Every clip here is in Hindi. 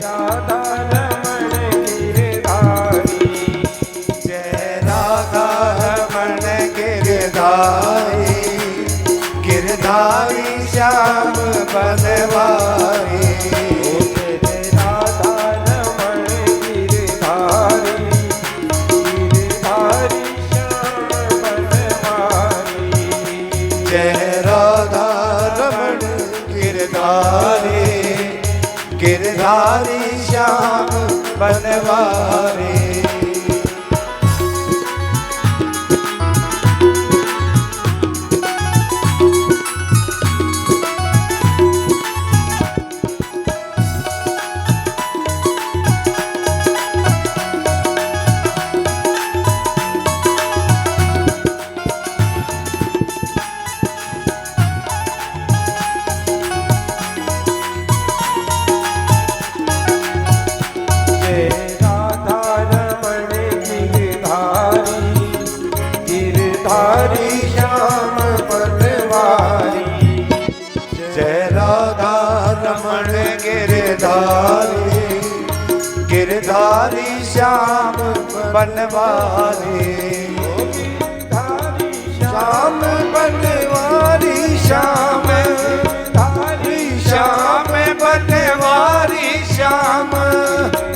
राधा रमण गिरधारी, जय राधा रमण गिरधारी, गिरधारी श्याम बनवारी। राधा रमण गिरधारी, गिरधारी श्याम बनवारी। जय राधा रमण गिरधारी, गिरधारी श्याम बनवारी। गिरधारी श्याम बनवारी, श्याम बनवारी, श्याम धारी श्याम बनवारी, श्याम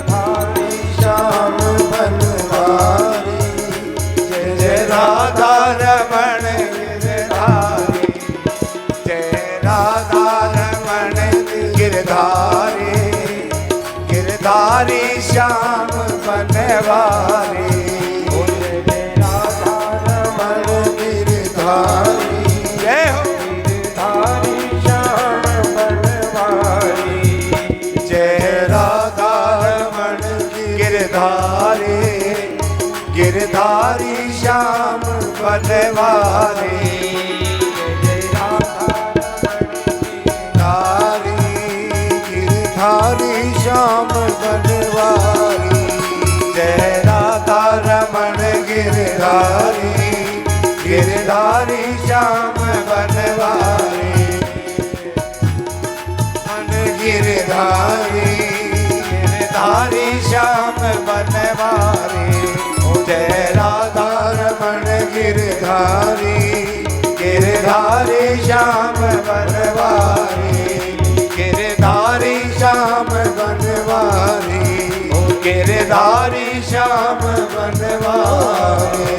धारी श्याम बनवारी। जय राधा रमण गिरधारी, जय राधा रमण गिरधारी, गिरधारी श्याम बनवारी। राधा रमण गिरधारी, जय हो गिरधारी श्याम बनवारी। जय राधा रमण गिरधारी, गिरधारी श्याम बनवारी। गिरधारी श्याम बनवारी। जय राधा रमण गिरधारी, गिरधारी श्याम बनवारी। मन गिरधारी, गिरधारी श्याम बनवारी। जय राधा रमण गिरधारी, गिरधारी श्याम बनवारी। गिरधारी श्याम बनवारी, गिरधारी श्याम बनवारी।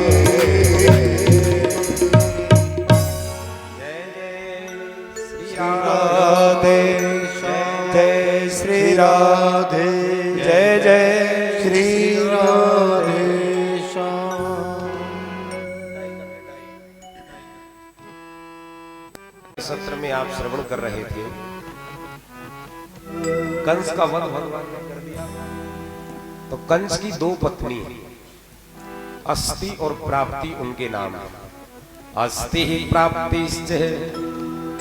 राधे जय श्री राधे, जय जय श्री राधे श्याम। सत्र में आप श्रवण कर रहे थे, कंस का वध भगवान ने कर दिया। तो कंस की दो पत्नी, अस्ति और प्राप्ति उनके नाम है। अस्ति ही प्राप्तिश्च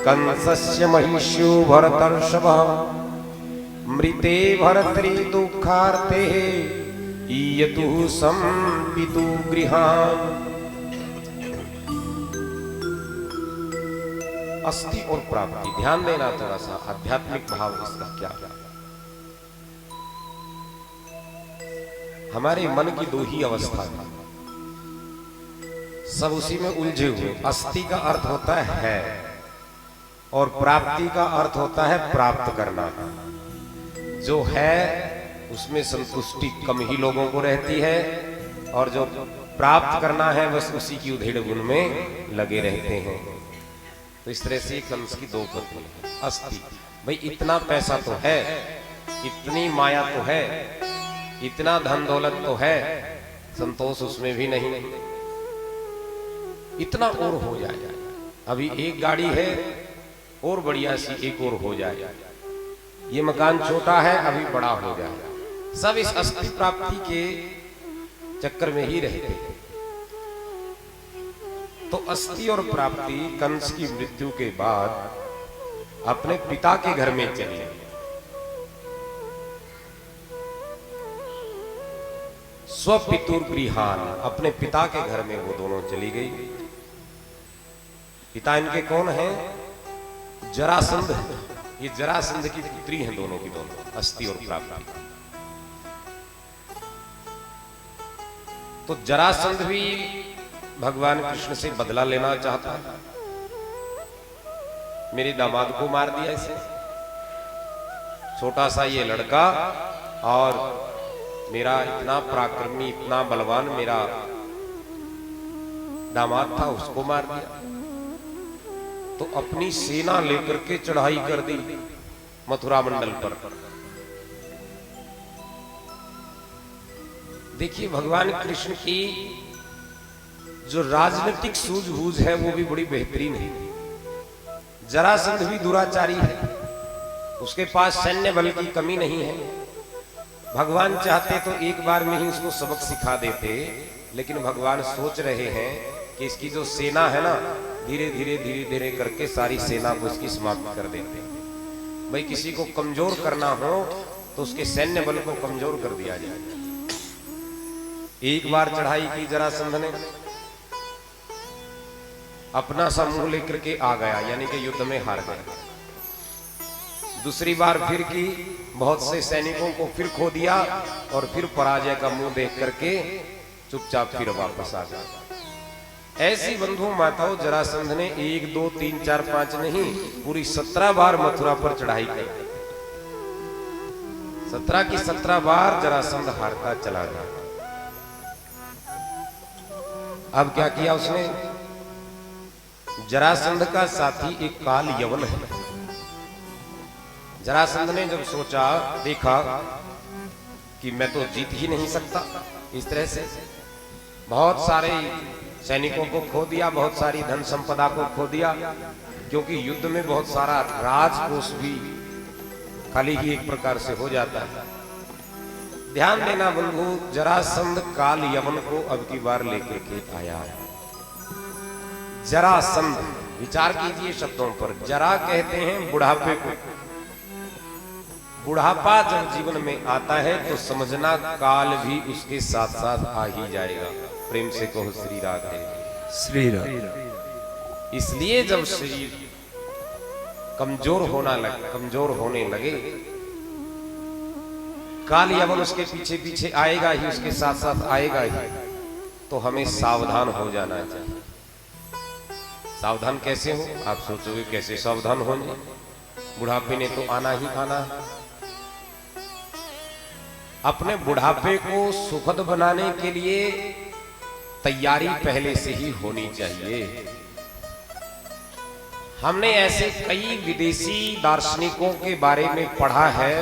कंसस्य महिष्यो भरतर्षभः, मृते भर्तरि दुःखार्ते ईयतु संपितु गृहान्। अस्ति और प्राप्ति, ध्यान देना थोड़ा सा, आध्यात्मिक भाव इसका क्या है। हमारे मन की दो ही अवस्था है, सब उसी में उलझे हुए। अस्ति का अर्थ होता है और प्राप्ति का अर्थ होता है प्राप्त करना। जो है उसमें संतुष्टि कम ही लोगों को रहती है, और जो प्राप्त करना है बस उसी की उधेड़ बुन में लगे रहते हैं। तो इस तरह से कंस की दो पत्नी है। अस्ति भाई, इतना पैसा तो है, इतनी माया तो है, इतना धन दौलत तो है, संतोष उसमें भी नहीं। इतना और हो जाए, अभी एक गाड़ी है और बढ़िया सी एक और हो जाए, ये मकान छोटा है अभी बड़ा हो जाए। सब इस अस्ति प्राप्ति के चक्कर में ही रहते हैं। तो अस्ति और प्राप्ति कंस की मृत्यु के बाद अपने पिता के घर में चली। स्वपितुर्गृहान, अपने पिता के घर में वो दोनों चली गई। पिता इनके कौन हैं? जरासंध, ये जरासंध की पुत्री हैं दोनों की दोनों, अस्ति और प्राप्ति। तो जरासंध भी भगवान कृष्ण से बदला लेना चाहता है। मेरे दामाद को मार दिया इसे, छोटा सा ये लड़का, और मेरा इतना पराक्रमी इतना बलवान मेरा दामाद था, उसको मार दिया। तो अपनी सेना लेकर के चढ़ाई कर दी मथुरा मंडल पर। देखिए भगवान कृष्ण की जो राजनीतिक सूझबूझ है वो भी बड़ी बेहतरीन है। जरासंध भी दुराचारी है, उसके पास सैन्य बल की कमी नहीं है। भगवान चाहते तो एक बार में ही उसको सबक सिखा देते, लेकिन भगवान सोच रहे हैं कि इसकी जो सेना है ना, धीरे धीरे करके सारी सेना को इसकी समाप्त कर देते। भाई किसी को कमजोर करना हो तो उसके सैन्य बल को कमजोर कर दिया जाए। एक बार चढ़ाई की जरासंध ने, अपना सा मुंह लेकर के आ गया, यानी कि युद्ध में हार गया। दूसरी बार फिर की, बहुत से सैनिकों को फिर खो दिया, और फिर पराजय का मुंह देख करके चुपचाप फिर वापस आ गया। ऐसी बंधु माताओं जरासंध ने 1 2 3 4 5 नहीं, पूरी 17 बार मथुरा पर चढ़ाई की। 17 की 17 बार जरासंध हारता चला गया। अब क्या किया उसने? जरासंध का साथी एक काल यवन है। जरासंध ने जब सोचा, देखा कि मैं तो जीत ही नहीं सकता इस तरह से, बहुत सारे सैनिकों को खो दिया, बहुत सारी धन संपदा को खो दिया, क्योंकि युद्ध में बहुत सारा राजकोष भी खाली ही एक प्रकार से हो जाता है। ध्यान देना बंधु, जरासंध काल यवन को अब की बार लेकर के आया है। जरासंध, विचार कीजिए शब्दों पर। जरा कहते हैं बुढ़ापे को। बुढ़ापा जब जीवन में आता है तो समझना काल भी उसके साथ साथ आ ही जाएगा। प्रेम से कहो श्री राधे। श्री राधे। इसलिए जब शरीर कमजोर होने लगे, काल यवन उसके पीछे पीछे आएगा ही, उसके साथ साथ आएगा ही। तो हमें सावधान हो जाना चाहिए। सावधान कैसे हो? आप सोचोगे कैसे सावधान होंगे, बुढ़ापे ने तो आना ही आना। अपने बुढ़ापे को सुखद बनाने के लिए तैयारी पहले से ही होनी चाहिए। हमने ऐसे कई विदेशी दार्शनिकों के बारे में पढ़ा है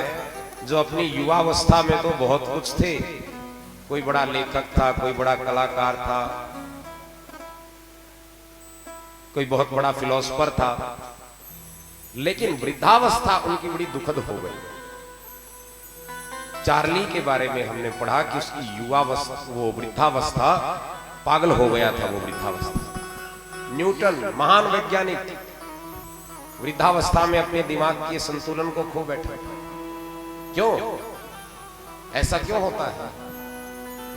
जो अपनी युवावस्था में तो बहुत कुछ थे। कोई बड़ा लेखक था, कोई बड़ा कलाकार था, कोई बहुत बड़ा फिलोसोफर था, लेकिन वृद्धावस्था उनकी बड़ी दुखद हो गई। चार्ली के बारे में हमने पढ़ा कि उसकी युवावस्था, वो वृद्धावस्था, पागल हो गया था वो वृद्धावस्था। न्यूटन महान वैज्ञानिक वृद्धावस्था में अपने दिमाग के संतुलन को खो बैठा। क्यों ऐसा क्यों होता है?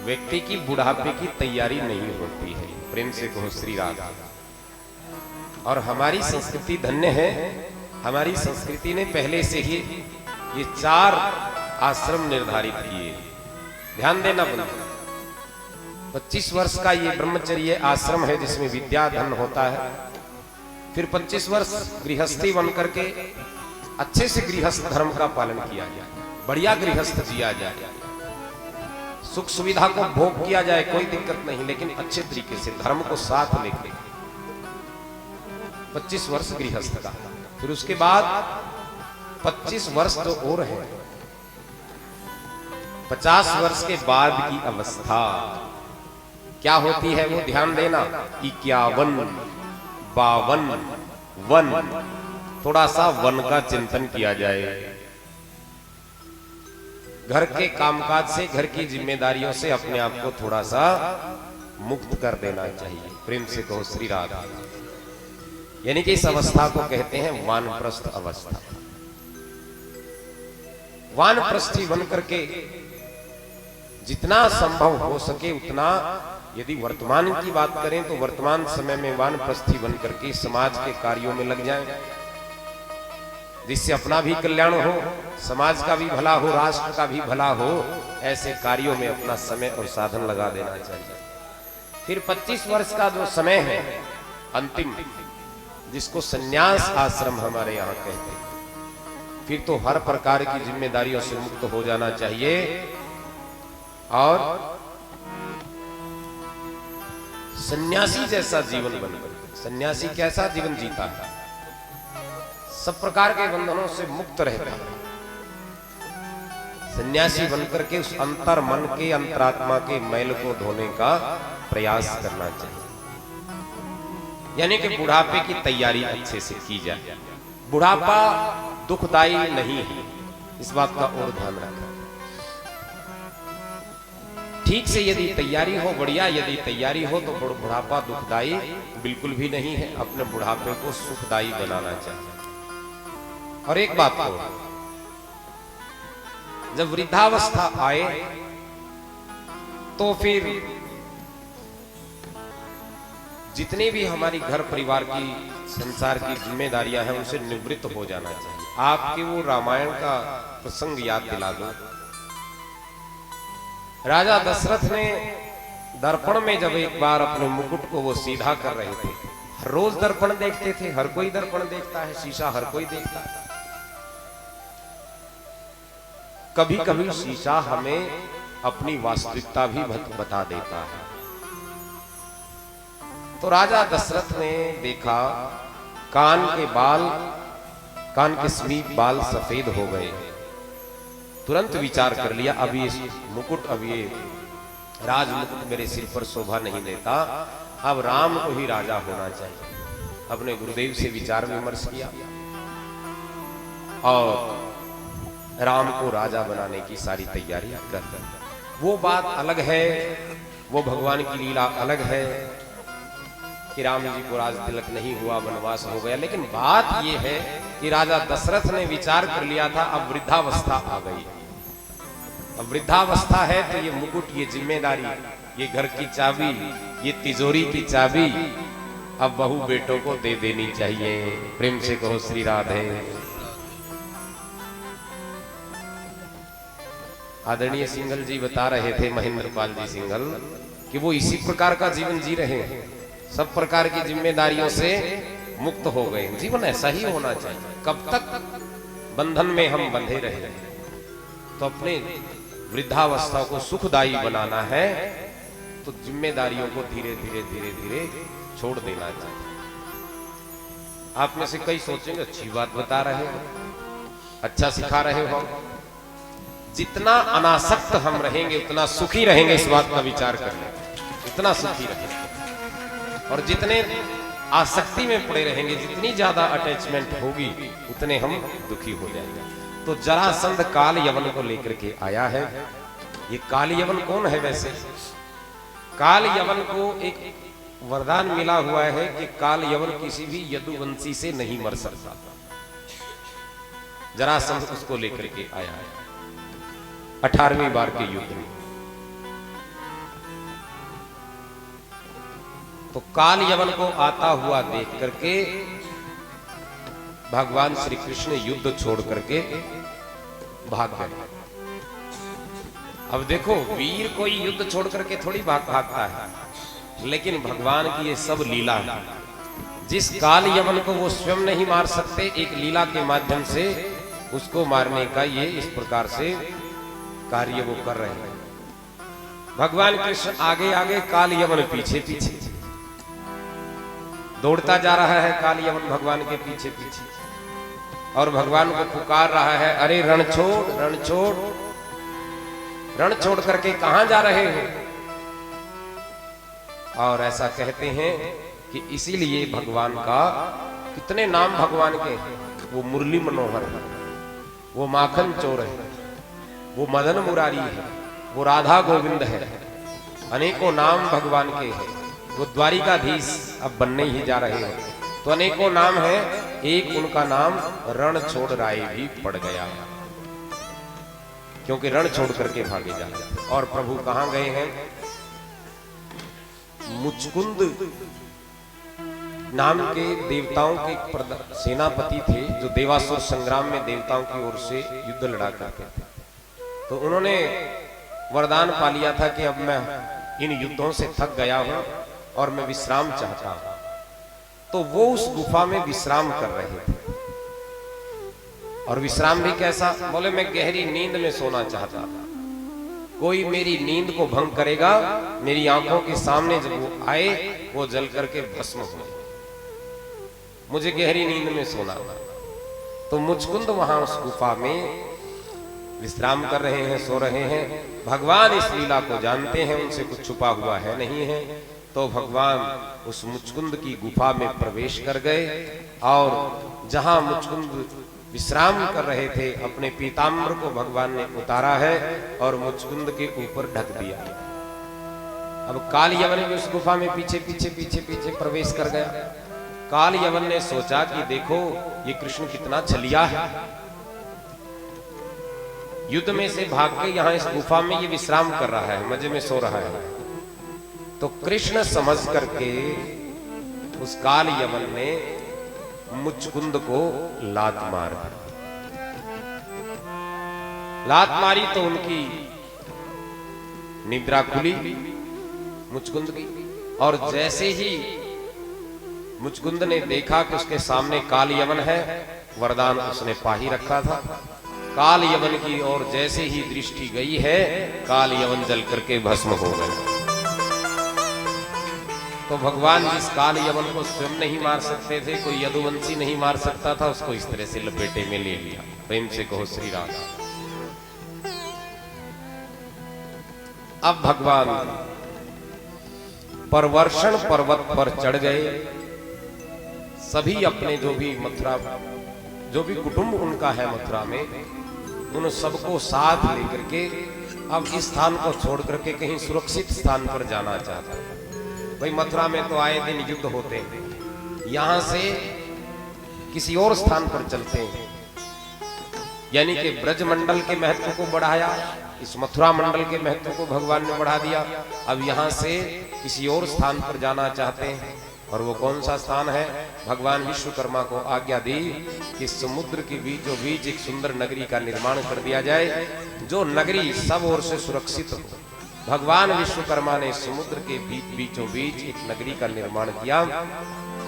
व्यक्ति की बुढ़ापे की तैयारी नहीं होती है। प्रेम से कहो श्री राधा। और हमारी संस्कृति धन्य है, हमारी संस्कृति ने पहले से ही ये 4 आश्रम निर्धारित किए। ध्यान देना बंधु, 25 वर्ष का ये ब्रह्मचर्य आश्रम है जिसमें विद्या धन होता है। फिर 25 वर्ष गृहस्थी बन करके अच्छे से गृहस्थ धर्म का पालन किया जाए, बढ़िया गृहस्थ जिया जाए, सुख सुविधा को भोग किया जाए, कोई दिक्कत नहीं, लेकिन अच्छे तरीके से धर्म को साथ लेके 25 वर्ष गृहस्थ का। फिर उसके बाद 25 वर्ष तो और है, 50 वर्ष के बाद की अवस्था क्या होती है वो ध्यान देना। 51, 52 वन, थोड़ा सा वन का चिंतन किया जाए। घर के कामकाज से, घर की जिम्मेदारियों से अपने आप को थोड़ा सा मुक्त कर देना चाहिए। प्रेम से कहो श्री राधा। यानी कि इस अवस्था को कहते हैं वानप्रस्थ अवस्था। वानप्रस्थी बन करके जितना संभव हो सके उतना, यदि वर्तमान की बात करें तो वर्तमान समय में वानप्रस्थी बन करके समाज के कार्यों में लग जाएं, जिससे अपना भी कल्याण हो, समाज का भी भला हो, राष्ट्र का भी भला हो, ऐसे कार्यों में अपना समय और साधन लगा देना चाहिए। फिर 25 वर्ष का जो समय है अंतिम, जिसको संन्यास आश्रम हमारे यहाँ कहते हैं, फिर तो हर प्रकार की जिम्मेदारियों से मुक्त हो जाना चाहिए और सन्यासी जैसा जीवन बनकर, सन्यासी कैसा जीवन जीता है, सब प्रकार के बंधनों से मुक्त रहता है। सन्यासी बनकर के उस अंतर मन के, अंतरात्मा के मैल को धोने का प्रयास करना चाहिए। यानी कि बुढ़ापे की तैयारी अच्छे से की जाए। बुढ़ापा दुखदाई नहीं है, इस बात का और ध्यान रखें। ठीक से यदि तैयारी हो बढ़िया, यदि तैयारी हो तो बुढ़ापा दुखदाई बिल्कुल भी नहीं है। अपने बुढ़ापे को सुखदाई बनाना चाहिए। और एक बात को, जब वृद्धावस्था आए तो फिर जितनी भी हमारी घर परिवार की, संसार की जिम्मेदारियां हैं, उनसे निवृत्त हो जाना चाहिए। आपके वो रामायण का प्रसंग याद दिला दो। राजा दशरथ ने दर्पण में जब एक बार अपने मुकुट को वो सीधा कर रहे थे, हर रोज दर्पण देखते थे, हर कोई दर्पण देखता है, शीशा हर कोई देखता है। कभी कभी शीशा हमें अपनी वास्तविकता भी बता देता है। तो राजा दशरथ ने देखा कान के बाल, कान के समीप बाल सफेद हो गए। तुरंत विचार कर लिया, अब ये मुकुट, अब ये राज मुकुट मेरे सिर पर शोभा नहीं देता, अब राम को ही राजा होना चाहिए। अपने गुरुदेव से विचार विमर्श किया और राम को राजा बनाने की सारी तैयारी कर दी। वो बात अलग है, वो भगवान की लीला अलग है कि राम जी को राज तिलक नहीं हुआ, वनवास हो गया। लेकिन बात यह है कि राजा दशरथ ने विचार कर लिया था, अब वृद्धावस्था आ गई। अब वृद्धावस्था है तो ये मुकुट, ये जिम्मेदारी, ये घर की चाबी, ये तिजोरी की चाबी अब बहू बेटों को दे देनी चाहिए। प्रेम से कहो श्री राधे। आदरणीय सिंघल जी बता रहे थे, महेंद्र पाल जी सिंघल, कि वो इसी प्रकार का जीवन जी रहे हैं, सब प्रकार की जिम्मेदारियों से मुक्त हो गए। जीवन ऐसा ही होना चाहिए। कब तक बंधन में हम बंधे रहे, तो अपने वृद्धावस्था को सुखदायी बनाना है तो जिम्मेदारियों को धीरे धीरे धीरे धीरे छोड़ देना चाहिए। आप में से कई सोचेंगे अच्छी बात बता रहे हो, अच्छा सिखा रहे हो। जितना अनासक्त हम रहेंगे उतना सुखी रहेंगे, इस बात का विचार कर लें, इतना सुखी रहेंगे। और जितने आसक्ति में पड़े रहेंगे, जितनी ज्यादा अटैचमेंट होगी, उतने हम दुखी हो जाएंगे। तो जरासंध काल यवन को लेकर के आया है। ये काल यवन कौन है? वैसे काल यवन को एक वरदान मिला हुआ है कि काल यवन किसी भी यदुवंशी से नहीं मर सकता। जरासंध उसको लेकर के आया है 18वीं बार के युद्ध में। तो काल यवन को आता हुआ देख करके भगवान श्री कृष्ण युद्ध छोड़ करके भाग गए। अब देखो, वीर कोई युद्ध छोड़ करके थोड़ी भागता है, लेकिन भगवान की ये सब लीला है। जिस काल यवन को वो स्वयं नहीं मार सकते, एक लीला के माध्यम से उसको मारने का ये इस प्रकार से कार्य वो कर रहे हैं। भगवान कृष्ण आगे आगे, काल यवन पीछे पीछे दौड़ता जा रहा है। काल यवन भगवान के पीछे पीछे और भगवान को पुकार रहा है, अरे रण छोड़, रण छोड़। रण छोड़ करके कहां जा रहे हो? और ऐसा कहते हैं कि इसीलिए भगवान का, कितने नाम भगवान के हैं। वो मुरली मनोहर है, वो माखन चोर है, वो मदन मुरारी है, वो राधा गोविंद है। अनेकों नाम भगवान के हैं। वो द्वारिकाधीश अब बनने ही जा रहे हैं, तो अनेकों नाम है। एक उनका नाम रण छोड़ राय भी पड़ गया, क्योंकि रण छोड़ करके भागे जा रहे हैं। और प्रभु कहां गए हैं? मुचकुंद नाम के देवताओं के सेनापति थे, जो देवासुर संग्राम में देवताओं की ओर से युद्ध लड़ा करते थे। तो उन्होंने वरदान पा लिया था कि अब मैं इन युद्धों से थक गया हूं और मैं विश्राम चाहता हूं। तो वो उस गुफा में विश्राम कर रहे थे। और विश्राम भी कैसा? बोले मैं गहरी नींद में सोना चाहता था। कोई मेरी नींद को भंग करेगा, मेरी आंखों के सामने जब वो आए, वो जल करके भस्म हो। मुझे गहरी नींद में सोना था। तो मुचकुंद वहां उस गुफा में विश्राम कर रहे हैं, सो रहे हैं। भगवान इस लीला को जानते हैं, उनसे कुछ छुपा हुआ है नहीं है। तो भगवान उस मुचकुंद की गुफा में प्रवेश कर गए और जहां मुचकुंद विश्राम कर रहे थे, अपने पीताम्बर को भगवान ने उतारा है और मुचकुंद के ऊपर ढक दिया। अब काल यवन भी उस गुफा में पीछे पीछे पीछे पीछे प्रवेश कर गया। काल यवन ने सोचा कि देखो ये कृष्ण कितना छलिया है, युद्ध में से भाग के यहाँ इस गुफा में ये विश्राम कर रहा है, मजे में सो रहा है। तो कृष्ण समझ करके उस काल यवन ने मुचकुंद को लात मार दी। लात मारी तो उनकी निद्रा खुली मुचकुंद की। और जैसे ही मुचकुंद ने देखा कि उसके सामने काल यवन है, वरदान उसने पा ही रखा था। काल यवन की ओर जैसे ही दृष्टि गई है, काल यवन जल करके भस्म हो गए। तो भगवान जिस काल यवन को स्वयं नहीं मार सकते थे, कोई यदुवंशी नहीं मार सकता था, उसको इस तरह से लपेटे में ले लिया। प्रेम से कहो श्री राम। अब भगवान परवर्षण पर्वत पर चढ़ गए। सभी अपने जो भी मथुरा, जो भी कुटुंब उनका है मथुरा में, उन सबको साथ लेकर के अब इस स्थान को छोड़ करके कहीं सुरक्षित स्थान पर जाना चाहता है। भाई मथुरा में तो आए दिन युद्ध होते हैं, यहां से किसी और स्थान पर चलते हैं। यानी कि ब्रज मंडल के महत्व को बढ़ाया, इस मथुरा मंडल के महत्व को भगवान ने बढ़ा दिया। अब यहां से किसी और स्थान पर जाना चाहते हैं। और वो कौन सा स्थान है? भगवान विश्वकर्मा को आज्ञा दी कि समुद्र के बीचों बीच एक सुंदर नगरी का निर्माण कर दिया जाए, जो नगरी सब ओर से सुरक्षित हो। भगवान विश्वकर्मा ने समुद्र के बीचों बीच एक नगरी का निर्माण किया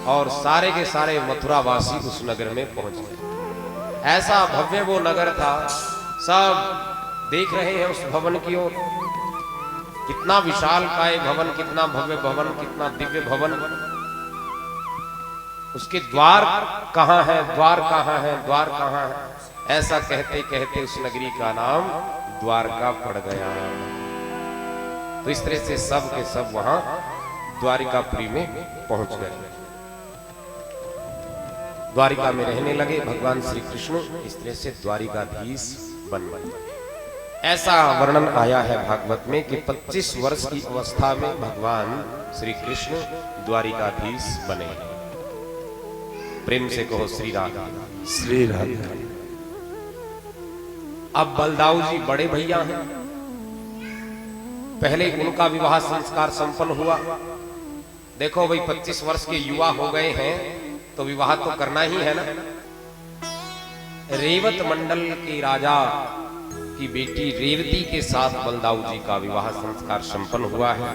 और सारे के सारे मथुरा वासी उस नगर में पहुंच गए। ऐसा भव्य वो नगर था। सब देख रहे हैं उस भवन की ओर। कितना विशाल काय भवन, कितना भव्य भवन, कितना दिव्य भवन। उसके द्वार कहां है, द्वार कहां है, द्वार कहां है, ऐसा कहते कहते उस नगरी का नाम द्वारका पड़ गया। तो इस तरह से सब के सब वहां द्वारिकापुरी में पहुंच गए। द्वारिका में रहने लगे भगवान श्री कृष्ण। इस तरह से द्वारिकाधीश बन गए। ऐसा वर्णन आया है भागवत में कि 25 वर्ष की अवस्था में भगवान श्री कृष्ण द्वारिकाधीश बने। प्रेम से कहो श्री राधा। श्री राधा। अब बलदाऊ जी बड़े भैया हैं। पहले उनका विवाह संस्कार संपन्न हुआ। देखो भाई 25 वर्ष के युवा हो गए हैं तो विवाह तो करना ही है ना। रेवत मंडल के राजा की बेटी रेवती के साथ बलदाऊ जी का विवाह संस्कार संपन्न हुआ है।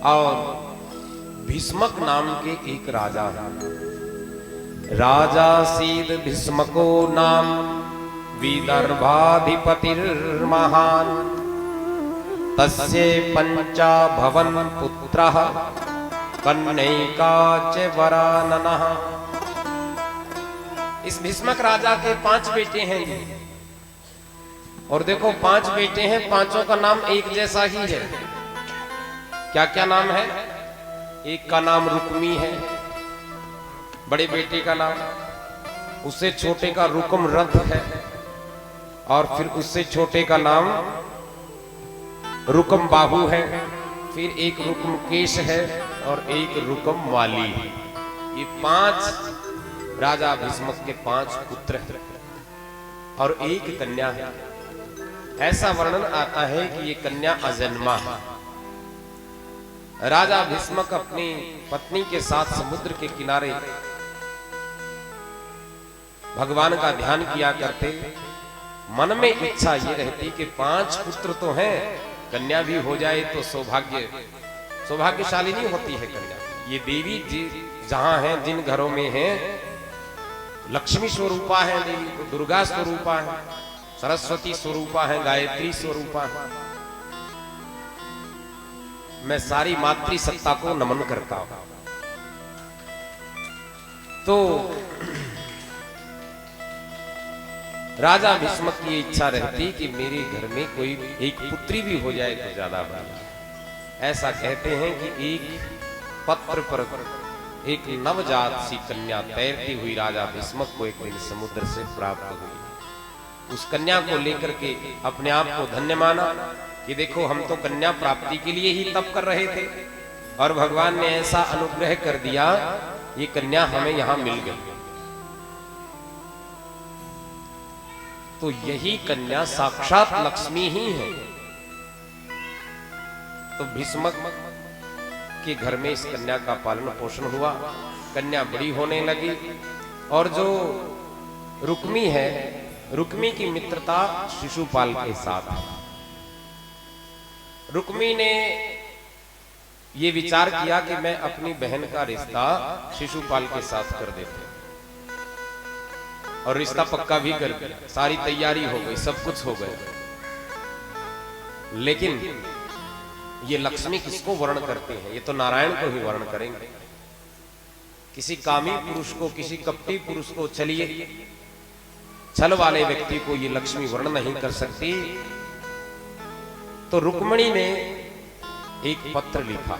और भीष्मक नाम के एक राजा है। राजा सीद भीष्मको नाम विदर्भाधिपतिर्महान तस्य पंचा भवन पुत्रः कन्यका च वराननः। इस भीष्मक राजा के 5 बेटे हैं। और देखो 5 बेटे हैं, 5 का नाम एक जैसा ही है। क्या क्या नाम है? एक का नाम रुक्मी है, बड़े बेटे का नाम। उससे छोटे का रुकम रथ है। और फिर उससे छोटे का नाम रुकम बाहु है। फिर एक रुकम केश है और एक रुकम वाली है। ये 5 राजा भीष्मक के 5 पुत्र हैं और एक कन्या है। ऐसा वर्णन आता है कि ये कन्या अजन्मा है। राजा भीष्मक अपनी पत्नी के साथ समुद्र के किनारे भगवान का ध्यान किया करते। मन में इच्छा ये रहती कि 5 पुत्र तो हैं, कन्या भी हो जाए तो सौभाग्यशाली नहीं होती है कन्या। ये देवी जी जहां हैं, जिन घरों में हैं, लक्ष्मी स्वरूपा है देवी, तो दुर्गा स्वरूपा है, सरस्वती स्वरूपा है, गायत्री स्वरूपा है। मैं सारी मातृ सत्ता को नमन करता हूं। तो राजा भीष्मक की इच्छा रहती कि मेरे घर में कोई एक पुत्री भी हो जाए तो ज्यादा बढ़िया। ऐसा कहते हैं कि एक पत्र पर एक नवजात सी कन्या तैरती हुई राजा भीष्मक को एक दिन समुद्र से प्राप्त हुई। उस कन्या को लेकर के अपने आप को धन्य माना कि देखो हम तो कन्या प्राप्ति के लिए ही तप कर रहे थे और भगवान ने ऐसा अनुग्रह कर दिया, ये कन्या हमें यहां मिल गई। तो यही कन्या साक्षात लक्ष्मी ही है। तो भीष्मक के घर में इस कन्या का पालन पोषण हुआ, कन्या बड़ी होने लगी। और जो रुक्मी है, रुक्मी की मित्रता शिशुपाल के साथ। रुक्मी ने ये विचार किया कि मैं अपनी बहन का रिश्ता शिशुपाल के साथ कर देते, और रिश्ता पक्का भी कर दिया। सारी तैयारी हो गई, सब कुछ हो गया। लेकिन ये लक्ष्मी किसको वर्ण करते हैं? ये तो नारायण को ही वर्ण करेंगे। किसी कामी पुरुष को, किसी कपटी पुरुष को, चलिए छल वाले व्यक्ति को ये लक्ष्मी वर्ण नहीं कर सकती। तो रुक्मिणी ने एक पत्र लिखा।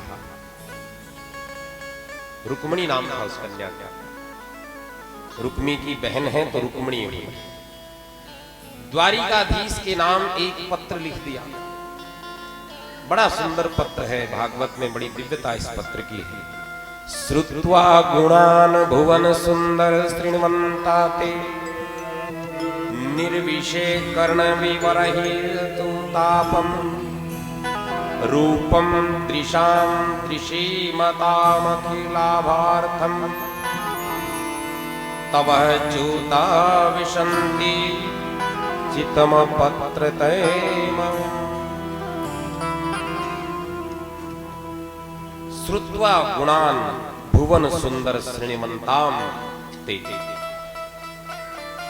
रुक्मिणी नाम था उस कन्या का। रुक्मी की बहन है तो रुक्मिणी हुई। द्वारिकाधीश के नाम एक पत्र लिख दिया। बड़ा सुंदर पत्र है, भागवत में बड़ी दिव्यता इस पत्र की है। श्रुत्वा गुणान भुवन सुंदर श्रृण्वन्ताते निर्विशे कर्ण विवरहितु तापम रूपम दृशां दृशीमतामखिलाभार्थम तव च्युता विशन्ति चितम पत्रतैम। श्रुत्वा गुणान भुवन सुंदर श्रीमंताम ते।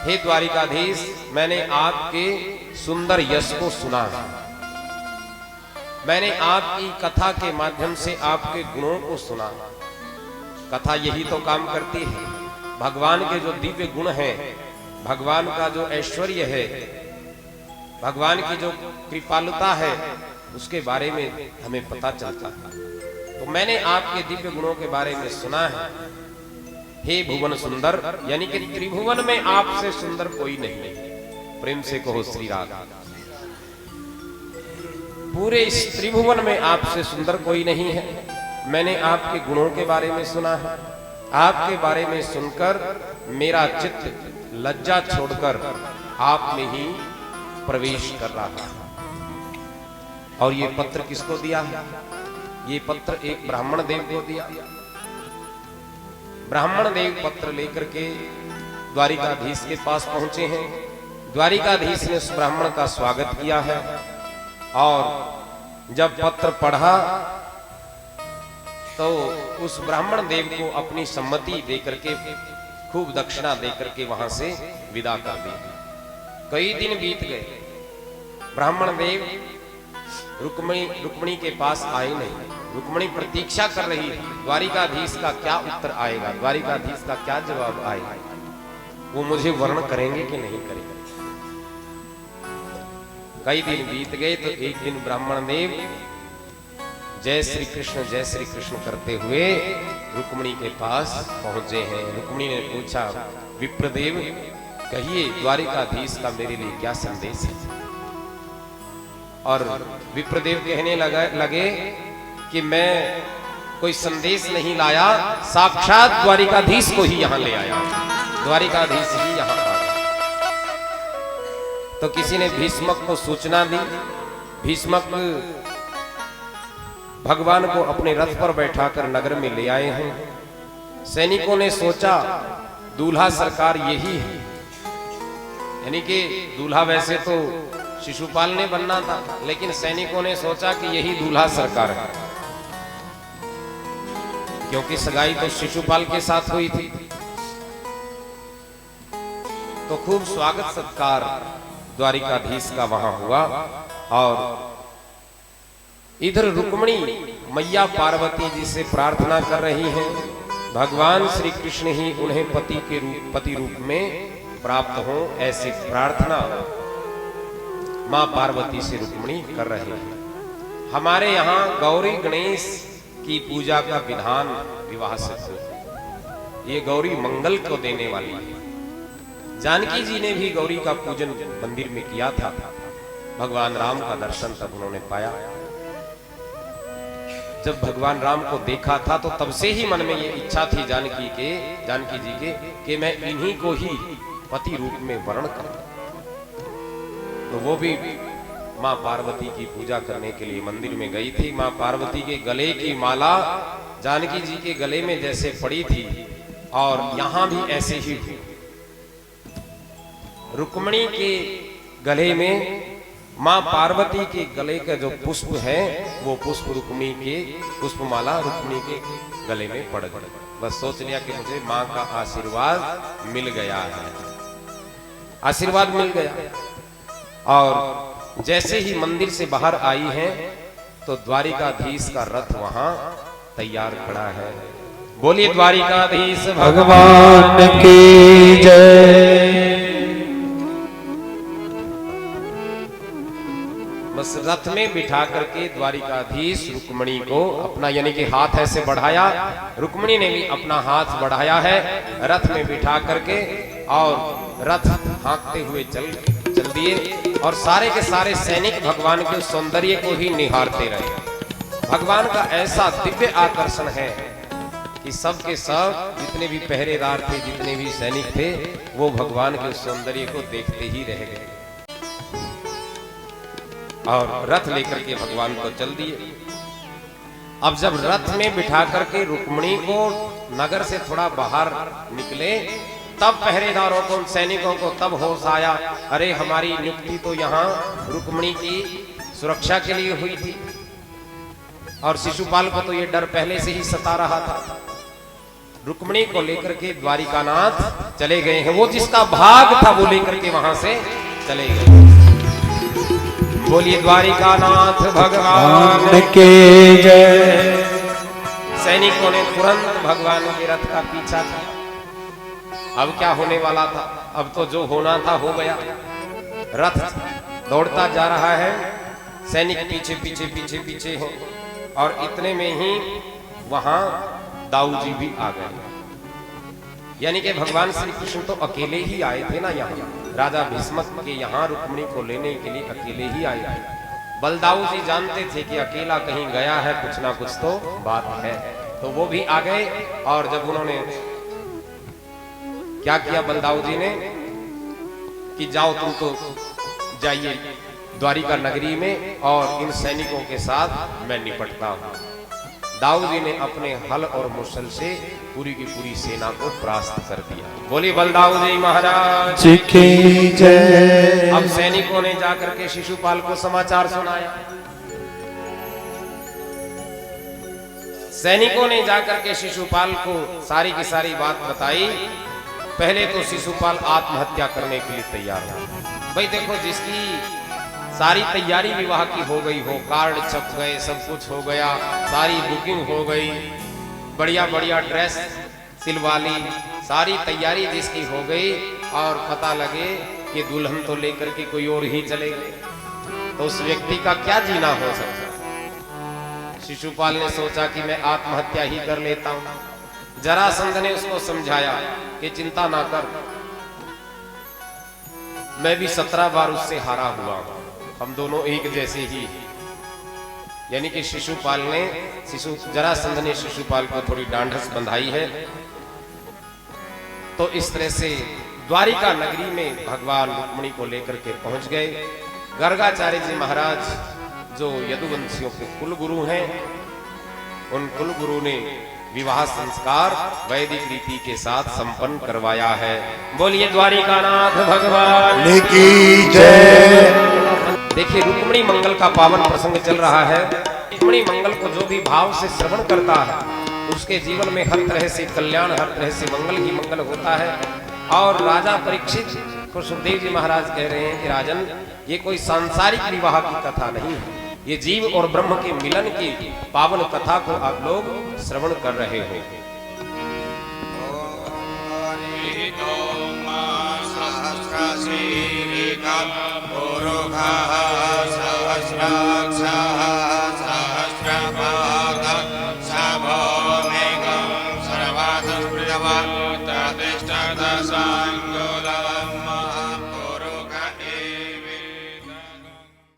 हे द्वारिकाधीश, मैंने आपके सुंदर यश को सुना है। मैंने आपकी कथा के माध्यम से आपके गुणों को सुना। कथा यही तो काम करती है। भगवान के जो दिव्य गुण हैं, भगवान का जो ऐश्वर्य है, भगवान की जो कृपालुता है, उसके बारे में हमें पता चलता है। तो मैंने आपके दिव्य गुणों के बारे में सुना है। हे भुवन सुंदर, यानी कि त्रिभुवन में आपसे सुंदर कोई नहीं है। प्रेम से कहो श्री राधा। पूरे इस त्रिभुवन में आपसे सुंदर कोई नहीं है। मैंने आपके गुणों के बारे में सुना है। आपके बारे में सुनकर मेरा चित्त लज्जा छोड़कर आप में ही प्रवेश कर रहा है। और ये पत्र किसको दिया है? ये पत्र एक ब्राह्मण देव को दिया। ब्राह्मण देव पत्र लेकर के द्वारिकाधीश के पास पहुंचे हैं। द्वारिकाधीश ने उस ब्राह्मण का स्वागत किया है। और जब पत्र पढ़ा तो उस ब्राह्मण देव को अपनी सम्मति देकर के, खूब दक्षिणा देकर के वहां से विदा कर दी। कई दिन बीत गए, ब्राह्मण देव रुक्मिणी के पास आए नहीं। रुक्मिणी प्रतीक्षा कर रही है, द्वारिकाधीश का क्या उत्तर आएगा, द्वारिकाधीश का क्या जवाब आएगा, वो मुझे वर्ण करेंगे कि नहीं करेंगे। कई दिन बीत गए तो एक दिन ब्राह्मण देव जय श्री कृष्ण करते हुए रुक्मिणी के पास पहुंचे हैं। रुक्मिणी ने पूछा, विप्रदेव कहिए द्वारिकाधीश का मेरे लिए क्या संदेश है। और विप्रदेव कहने लगे कि मैं कोई संदेश नहीं लाया, साक्षात द्वारिकाधीश को ही यहां ले आया। द्वारिकाधीश ही यहां आ गया। तो किसी ने भीष्मक को सूचना दी। भीष्मक भगवान को अपने रथ पर बैठाकर नगर में ले आए हैं। सैनिकों ने सोचा दूल्हा सरकार यही है, यानी कि दूल्हा वैसे तो शिशुपाल ने बनना था, लेकिन सैनिकों ने सोचा कि यही दूल्हा सरकार है, क्योंकि सगाई तो शिशुपाल के साथ हुई थी। तो खूब स्वागत सत्कार द्वारिकाधीश का वहां हुआ। और इधर रुक्मिणी मैया पार्वती जी से प्रार्थना कर रही हैं, भगवान श्री कृष्ण ही उन्हें पति रूप में प्राप्त हो, ऐसी प्रार्थना मां पार्वती से रुक्मिणी कर रहे हैं। हमारे यहाँ गौरी गणेश की पूजा का विधान विवाह से हो, ये गौरी मंगल को देने वाली है। जानकी जी ने भी गौरी का पूजन मंदिर में किया था। भगवान राम का दर्शन तब उन्होंने पाया। जब भगवान राम को देखा था तो तब से ही मन में ये इच्छा थी जानकी जी के कि मैं इन्हीं को ही पति रूप में वर्ण करूं। तो वो भी मां पार्वती की पूजा करने के लिए मंदिर में गई थी। मां पार्वती के गले की माला जानकी जी के गले में जैसे पड़ी थी और यहां भी ऐसे ही हुई। रुक्मिणी के गले में, मां पार्वती के गले का जो पुष्प है वो पुष्प रुक्मिणी के पुष्पमाला रुक्मिणी के गले में पड़ गई। बस सोच लिया कि मुझे मां का आशीर्वाद मिल गया है, आशीर्वाद मिल गया। और जैसे ही मंदिर से बाहर आई हैं तो द्वारिकाधीश का रथ वहां तैयार खड़ा है। बोलिए द्वारिकाधीश भगवान की जय। बस रथ में बिठा करके द्वारिकाधीश रुक्मिणी को अपना, यानी कि हाथ ऐसे बढ़ाया, रुक्मिणी ने भी अपना हाथ बढ़ाया है रथ में बिठा करके, और रथ हाँकते हुए चल दिए। और सारे के सारे सैनिक भगवान के सौंदर्य को ही निहारते रहे। भगवान का ऐसा दिव्य आकर्षण है कि सब के सब जितने भी पहरेदार थे, जितने भी सैनिक थे, वो भगवान के सौंदर्य को देखते ही रह गए और रथ लेकर के भगवान को चल दिए। अब जब रथ में बिठा करके रुक्मिणी को नगर से थोड़ा बाहर निकले, तब पहरेदारों को, सैनिकों को तब होश आया, अरे हमारी नियुक्ति तो यहाँ रुक्मिणी की सुरक्षा के लिए हुई थी, और शिशुपाल को तो ये डर पहले से ही सता रहा था। रुक्मिणी को लेकर के द्वारिकानाथ चले गए हैं। वो जिसका भाग था वो लेकर के वहां से चले गए। बोलिए द्वारिकानाथ भगवान के जय। सैनिकों ने तुरंत भगवान के रथ का पीछा किया। अब क्या होने वाला था? अब तो जो होना था हो गया। रथ दौड़ता जा रहा है, सैनिक पीछे पीछे पीछे पीछे हैं, और इतने में ही वहां दाऊ जी भी आ गए। यानी कि भगवान श्री कृष्ण तो अकेले ही आए थे ना यहाँ, राजा भीष्मक के यहाँ रुक्मिणी को लेने के लिए अकेले ही आए थे। बलदाऊ जी जानते थे कि अकेला कहीं गया है, कुछ ना कुछ तो बात है, तो वो भी आ गए। और जब उन्होंने क्या किया बलदाऊ जी ने कि जाओ तुम तो जाइए द्वारिका नगरी में, और इन सैनिकों के साथ मैं निपटता हूं। दाऊ जी ने अपने हल और मुसल से पूरी की पूरी सेना को परास्त कर दिया। बोली बलदाऊ जी महाराज की जय। अब सैनिकों ने जाकर के शिशुपाल को समाचार सुनाया। सैनिकों ने जाकर के शिशुपाल को सारी की सारी बात बताई। पहले तो शिशुपाल आत्महत्या करने के लिए तैयार हुआ। भाई देखो, जिसकी सारी तैयारी विवाह की हो गई हो, कार्ड छप गए, सब कुछ हो गया, सारी बुकिंग हो गई, बढ़िया बढ़िया ड्रेस सिलवा ली, सारी तैयारी जिसकी हो गई, और पता लगे कि दुल्हन तो लेकर के कोई और ही चले गए, तो उस व्यक्ति का क्या जीना हो सकता। शिशुपाल ने सोचा कि मैं आत्महत्या ही कर लेता हूं। जरासंध ने उसको समझाया कि चिंता ना कर, मैं भी 17 बार उससे हारा हुआ हूं, हम दोनों एक जैसे ही। यानी कि शिशुपाल ने जरासंध ने शिशुपाल को थोड़ी डांढस बंधाई है। तो इस तरह से द्वारिका नगरी में भगवान रुक्मिणी को लेकर के पहुंच गए। गर्गाचार्य जी महाराज जो यदुवंशियों के कुल गुरु हैं, उन कुल गुरु ने विवाह संस्कार वैदिक रीति के साथ संपन्न करवाया है। बोलिए द्वारिकानाथ भगवान की जय। देखिए रुक्मिणी मंगल का पावन प्रसंग चल रहा है। रुक्मिणी मंगल को जो भी भाव से श्रवण करता है उसके जीवन में हर तरह से कल्याण, हर तरह से मंगल ही मंगल होता है। और राजा परीक्षित को सुखदेव जी महाराज कह रहे हैं कि राजन, ये कोई सांसारिक विवाह की कथा नहीं है, ये जीव और ब्रह्म के मिलन की पावन कथा को आप लोग श्रवण कर रहे हो। सहस्राक्षः